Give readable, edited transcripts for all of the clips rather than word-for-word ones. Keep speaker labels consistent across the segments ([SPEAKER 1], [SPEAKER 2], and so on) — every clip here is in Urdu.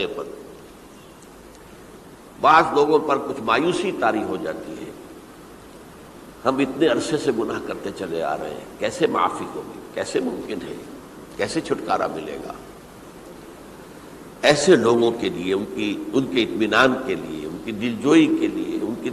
[SPEAKER 1] پر بعض لوگوں پر کچھ مایوسی طاری ہو جاتی ہے، ہم اتنے عرصے سے گناہ کرتے چلے آ رہے ہیں، کیسے معافی ہوگی، کیسے ممکن ہے، کیسے چھٹکارا ملے گا؟ ایسے لوگوں کے لیے ان کے اطمینان کے لیے، ان کی دلجوئی کے لیے، ان کی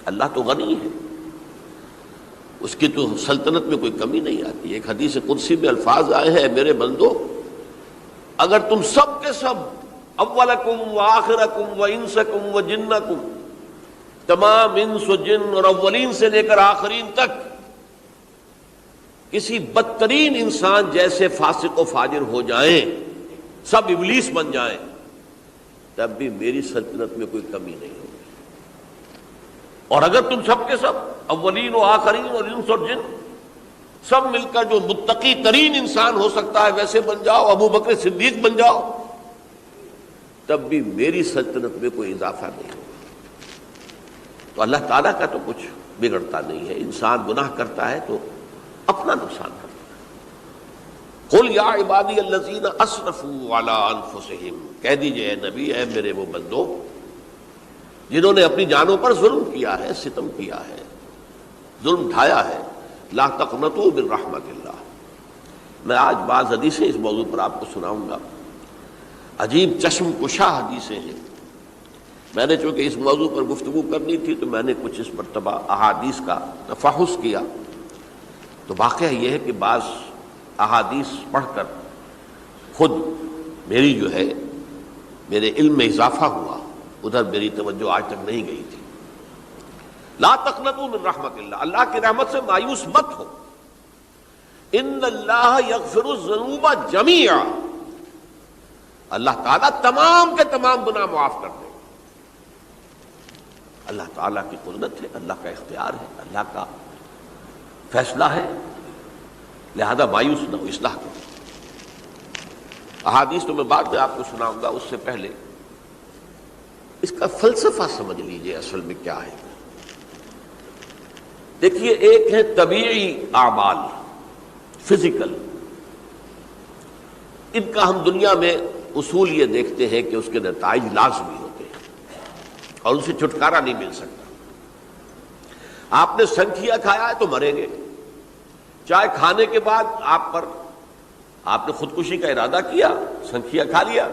[SPEAKER 1] اللہ تو غنی ہے، اس کی تو سلطنت میں کوئی کمی نہیں آتی۔ ایک حدیث قدسی میں الفاظ آئے ہیں، میرے بندو اگر تم سب کے سب، اولکم و آخرکم و انسکم و جنکم، تمام انس و جن اور اولین سے لے کر آخرین تک کسی بدترین انسان جیسے فاسق و فاجر ہو جائیں، سب ابلیس بن جائیں، تب بھی میری سلطنت میں کوئی کمی نہیں ہوگی۔ اور اگر تم سب کے سب، اولین و آخرین اور انس اور جن، سب مل کر جو متقی ترین انسان ہو سکتا ہے ویسے بن جاؤ، ابو بکر صدیق بن جاؤ، تب بھی میری سلطنت میں کوئی اضافہ نہیں ہوگا۔ تو اللہ تعالیٰ کا تو کچھ بگڑتا نہیں ہے، انسان گناہ کرتا ہے تو اپنا نقصان کرتا ہے۔ قل یا عبادی الذین اسرفوا علی انفسہم، کہہ دیجئے اے نبی، اے میرے وہ بندو جنہوں نے اپنی جانوں پر ظلم کیا ہے، ستم کیا ہے، ظلم ڈھایا ہے، لا تقنطوا من رحمت اللہ۔ میں آج بعض حدیثیں اس موضوع پر آپ کو سناؤں گا، عجیب چشم کشا حدیثیں ہیں۔ میں نے چونکہ اس موضوع پر گفتگو کرنی تھی تو میں نے کچھ اس مرتبہ احادیث کا تفحص کیا، تو واقعہ یہ ہے کہ بعض احادیث پڑھ کر خود میری جو ہے میرے علم میں اضافہ ہوا، ادھر میری توجہ آج تک نہیں گئی تھی۔ لا تقنطوا من رحمت اللہ، اللہ کی رحمت سے مایوس مت ہو۔ ان اللہ یغفر الذنوب جميعا، اللہ تعالیٰ تمام کے تمام گناہ معاف کر دے۔ اللہ تعالیٰ کی قدرت ہے، اللہ کا اختیار ہے، اللہ کا فیصلہ ہے، لہذا مایوس نہ ہو، اصلاح کرو۔ احادیث تو میں بعد میں آپ کو سناؤں گا، اس سے پہلے اس کا فلسفہ سمجھ لیجئے اصل میں کیا ہے۔ دیکھیے، ایک ہے طبیعی اعمال، فزیکل، ان کا ہم دنیا میں اصول یہ دیکھتے ہیں کہ اس کے نتائج لازمی ہوتے ہیں اور ان سے چھٹکارا نہیں مل سکتا۔ آپ نے سنکھیا کھایا ہے تو مریں گے، چائے کھانے کے بعد آپ نے خودکشی کا ارادہ کیا، سنکھیا کھا لیا،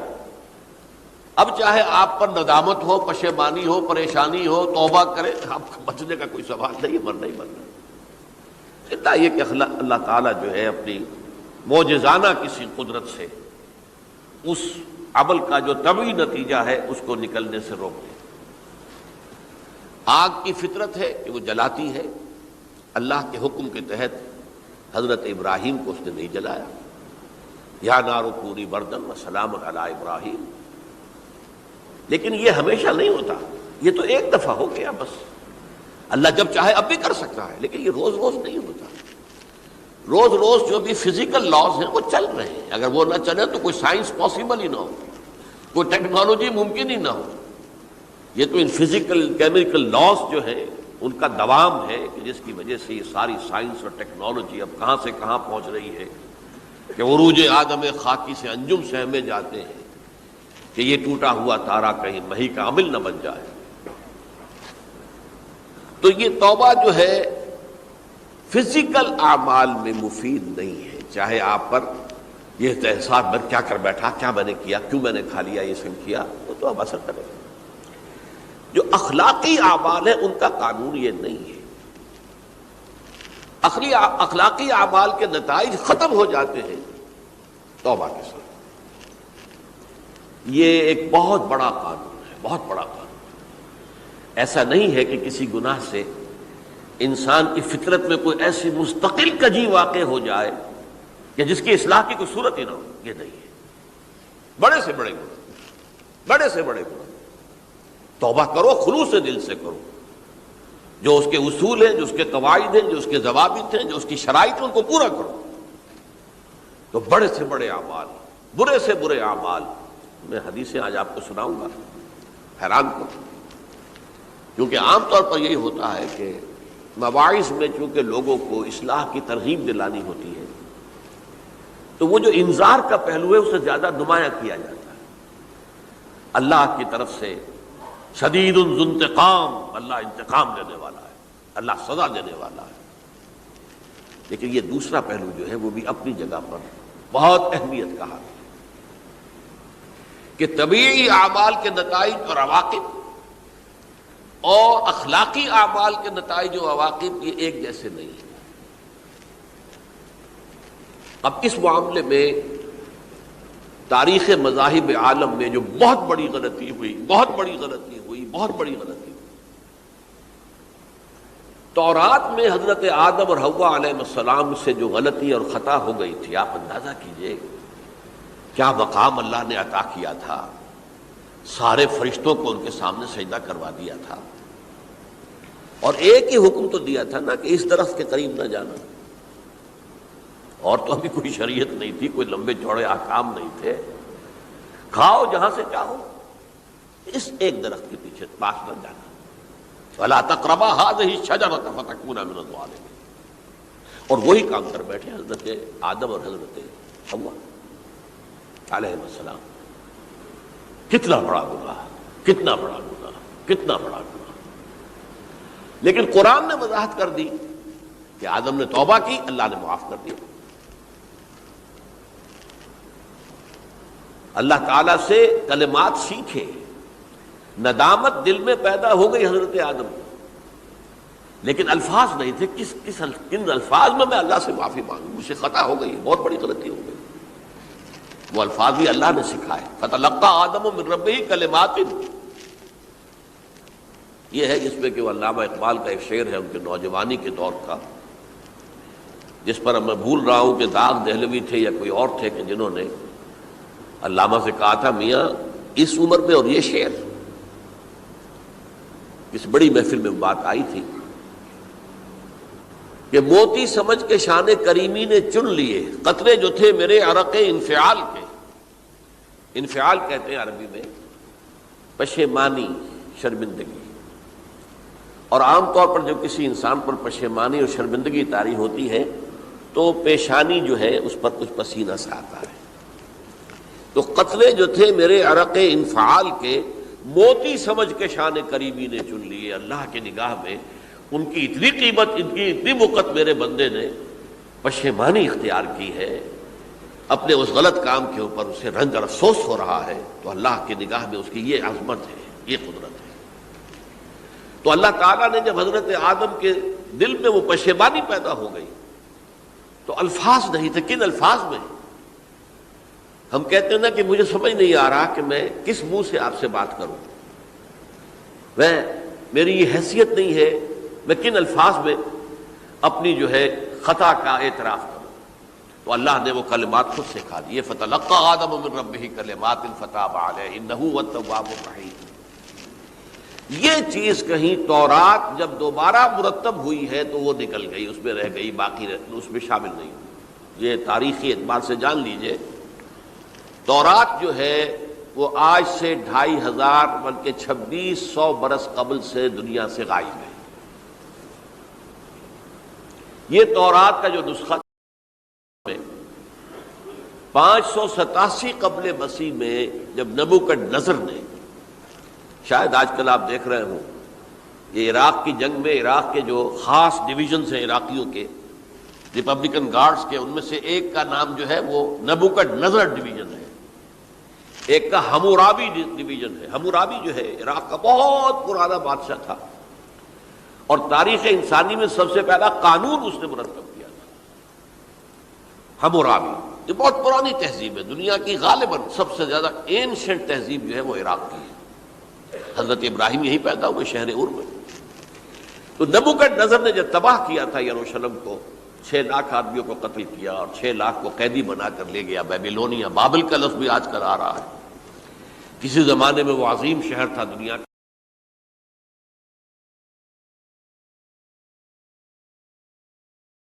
[SPEAKER 1] اب چاہے آپ پر ندامت ہو، پشیمانی ہو، پریشانی ہو، توبہ کرے، آپ کو بچنے کا کوئی سوال نہیں، مرنا ہی مرنا۔ اتنا یہ کہ اللہ تعالیٰ جو ہے اپنی معجزانہ کسی قدرت سے اس عمل کا جو طبعی نتیجہ ہے اس کو نکلنے سے روک دے۔ آگ کی فطرت ہے کہ وہ جلاتی ہے، اللہ کے حکم کے تحت حضرت ابراہیم کو اس نے نہیں جلایا، یا نار کونی بردن وسلام علی ابراہیم۔ لیکن یہ ہمیشہ نہیں ہوتا، یہ تو ایک دفعہ ہو گیا بس۔ اللہ جب چاہے اب بھی کر سکتا ہے، لیکن یہ روز روز نہیں ہوتا۔ روز روز جو بھی فزیکل لاز ہیں وہ چل رہے ہیں، اگر وہ نہ چلے تو کوئی سائنس پاسبل ہی نہ ہو، کوئی ٹیکنالوجی ممکن ہی نہ ہو۔ یہ تو ان فزیکل کیمیکل لاز جو ہیں ان کا دوام ہے کہ جس کی وجہ سے یہ ساری سائنس اور ٹیکنالوجی اب کہاں سے کہاں پہنچ رہی ہے کہ عروج آدم خاکی سے انجم سہمے جاتے ہیں کہ یہ ٹوٹا ہوا تارا کہیں مہی کا عمل نہ بن جائے۔ تو یہ توبہ جو ہے فزیکل اعمال میں مفید نہیں ہے، چاہے آپ پر یہ احساس میں کیا کر بیٹھا، کیا میں نے کیا، کیوں میں نے کھا لیا یہ سن کیا، وہ تو اب اثر کرے گا۔ جو اخلاقی اعمال ہیں ان کا قانون یہ نہیں ہے۔ اخلاقی اعمال کے نتائج ختم ہو جاتے ہیں توبہ کے ساتھ۔ یہ ایک بہت بڑا قانون ہے، بہت بڑا قانون۔ ایسا نہیں ہے کہ کسی گناہ سے انسان کی فطرت میں کوئی ایسی مستقل کجی واقع ہو جائے کہ جس کی اصلاح کی کوئی صورت ہی نہ ہو، یہ نہیں ہے۔ بڑے سے بڑے گناہ، بڑے سے بڑے گناہ توبہ کرو، خلوص دل سے کرو، جو اس کے اصول ہیں، جو اس کے قواعد ہیں، جو اس کے ضوابط ہیں، جو اس کی شرائط ہیں، ان کو پورا کرو۔ تو بڑے سے بڑے اعمال، برے سے برے اعمال، میں حدیثیں آج آپ کو سناؤں گا، حیران کو، کیونکہ عام طور پر یہی ہوتا ہے کہ مواعظ میں چونکہ لوگوں کو اصلاح کی ترغیب دلانی ہوتی ہے، تو وہ جو انذار کا پہلو ہے اسے زیادہ نمایاں کیا جاتا ہے۔ اللہ کی طرف سے شدید ذو انتقام، اللہ انتقام لینے والا ہے، اللہ سزا دینے والا ہے۔ لیکن یہ دوسرا پہلو جو ہے وہ بھی اپنی جگہ پر بہت اہمیت کا حامل ہے کہ طبیعی اعمال کے نتائج اور عواقب اور اخلاقی اعمال کے نتائج و عواقب یہ ایک جیسے نہیں ہیں۔ اب اس معاملے میں تاریخ مذاہب عالم میں جو بہت بڑی غلطی ہوئی، تورات میں حضرت آدم اور حوا علیہ السلام سے جو غلطی اور خطا ہو گئی تھی، آپ اندازہ کیجئے کیا مقام اللہ نے عطا کیا تھا، سارے فرشتوں کو ان کے سامنے سجدہ کروا دیا تھا، اور ایک ہی حکم تو دیا تھا نا کہ اس درخت کے قریب نہ جانا، اور تو ابھی کوئی شریعت نہیں تھی، کوئی لمبے چوڑے احکام نہیں تھے، کھاؤ جہاں سے چاہو، اس ایک درخت کے پیچھے پاس نہ جانا، وَلَا تَقْرَبَا هَٰذِهِ الشَّجَرَةَ فَتَكُونَا مِنَ الظَّالِمِينَ۔ اور وہی کام کر بیٹھے حضرت آدم اور حضرت حوا علیہ السلام۔ کتنا بڑا گناہ، کتنا بڑا گناہ، کتنا بڑا گناہ۔ لیکن قرآن نے وضاحت کر دی کہ آدم نے توبہ کی، اللہ نے معاف کر دیا۔ اللہ تعالیٰ سے کلمات سیکھے، ندامت دل میں پیدا ہو گئی حضرت آدم کو، لیکن الفاظ نہیں تھے، کن الفاظ میں اللہ سے معافی مانگوں، مجھ سے خطا ہو گئی، بہت بڑی غلطی ہو گئی۔ وہ الفاظ بھی اللہ نے سکھائے، فَتَلَقَّىٰ آدَمُ مِن رَبِّهِ كَلِمَاتٍ۔ یہ ہے جس میں کہ وہ علامہ اقبال کا ایک شعر ہے ان کے نوجوانی کے دور کا، جس پر میں بھول رہا ہوں کہ داغ دہلوی تھے یا کوئی اور تھے کہ جنہوں نے علامہ سے کہا تھا، میاں اس عمر میں اور یہ شعر، اس بڑی محفل میں بات آئی تھی کہ موتی سمجھ کے شان کریمی نے چن لیے قطرے جو تھے میرے عرق انفعال کے۔ انفعال کہتے ہیں عربی میں پشیمانی، شرمندگی، اور عام طور پر جب کسی انسان پر پشیمانی اور شرمندگی طاری ہوتی ہے تو پیشانی جو ہے اس پر کچھ پسینہ سا آتا ہے۔ تو قطرے جو تھے میرے عرق انفعال کے، موتی سمجھ کے شان کریمی نے چن لیے۔ اللہ کی نگاہ میں ان کی اتنی قیمت، ان کی اتنی وقت میرے بندے نے پشیمانی اختیار کی ہے، اپنے اس غلط کام کے اوپر اسے رنج اور افسوس ہو رہا ہے، تو اللہ کی نگاہ میں اس کی یہ عظمت ہے، یہ قدرت ہے۔ تو اللہ تعالیٰ نے جب حضرت آدم کے دل میں وہ پشیمانی پیدا ہو گئی تو الفاظ نہیں تھے، کن الفاظ میں؟ ہم کہتے ہیں نا کہ مجھے سمجھ نہیں آ رہا کہ میں کس منہ سے آپ سے بات کروں، میری یہ حیثیت نہیں ہے، میں کن الفاظ میں اپنی جو ہے خطا کا اعتراف کروں۔ تو اللہ نے وہ کلمات خود سکھا دیے، فَتَلَقَّىٰ آدَمُ مِن رَبِّهِ كَلِمَاتٍ فَتَابَ عَلَيْهِ إِنَّهُ هُوَ التَّوَّابُ الرَّحِيمُ۔ یہ چیز کہیں تورات جب دوبارہ مرتب ہوئی ہے تو وہ نکل گئی، اس میں رہ گئی، باقی اس میں شامل نہیں ہوئی۔ یہ تاریخی اعتبار سے جان لیجئے، تورات جو ہے وہ آج سے 2500 بلکہ 2600 برس قبل سے دنیا سے غائب ہے۔ یہ تورات کا جو نسخہ 587 قبل مسیح میں جب نبوکدنضر نے، شاید آج کل آپ دیکھ رہے ہوں، یہ عراق کی جنگ میں عراق کے جو خاص ڈویژنز ہیں عراقیوں کے، ریپبلکن گارڈز کے، ان میں سے ایک کا نام جو ہے وہ نبوکدنضر ڈویژن ہے، ایک کا حمورابی ڈویژن ہے۔ حمورابی جو ہے عراق کا بہت پرانا بادشاہ تھا، اور تاریخ انسانی میں سب سے پہلا قانون اس نے مرتب کیا تھا، حمورابی۔ یہ بہت پرانی تہذیب ہے، دنیا کی غالباً سب سے زیادہ اینشنٹ تہذیب جو ہے وہ عراق کی ہے۔ حضرت ابراہیم یہی پیدا ہوئے شہر عور میں۔ تو نبوکدنضر نے جب تباہ کیا تھا یروشلم کو، 6 لاکھ آدمیوں کو قتل کیا اور 6 لاکھ کو قیدی بنا کر لے گیا بیبیلونیا، بابل کا لفظ بھی آج کل آ رہا ہے۔ کسی زمانے میں وہ عظیم شہر تھا دنیا کا۔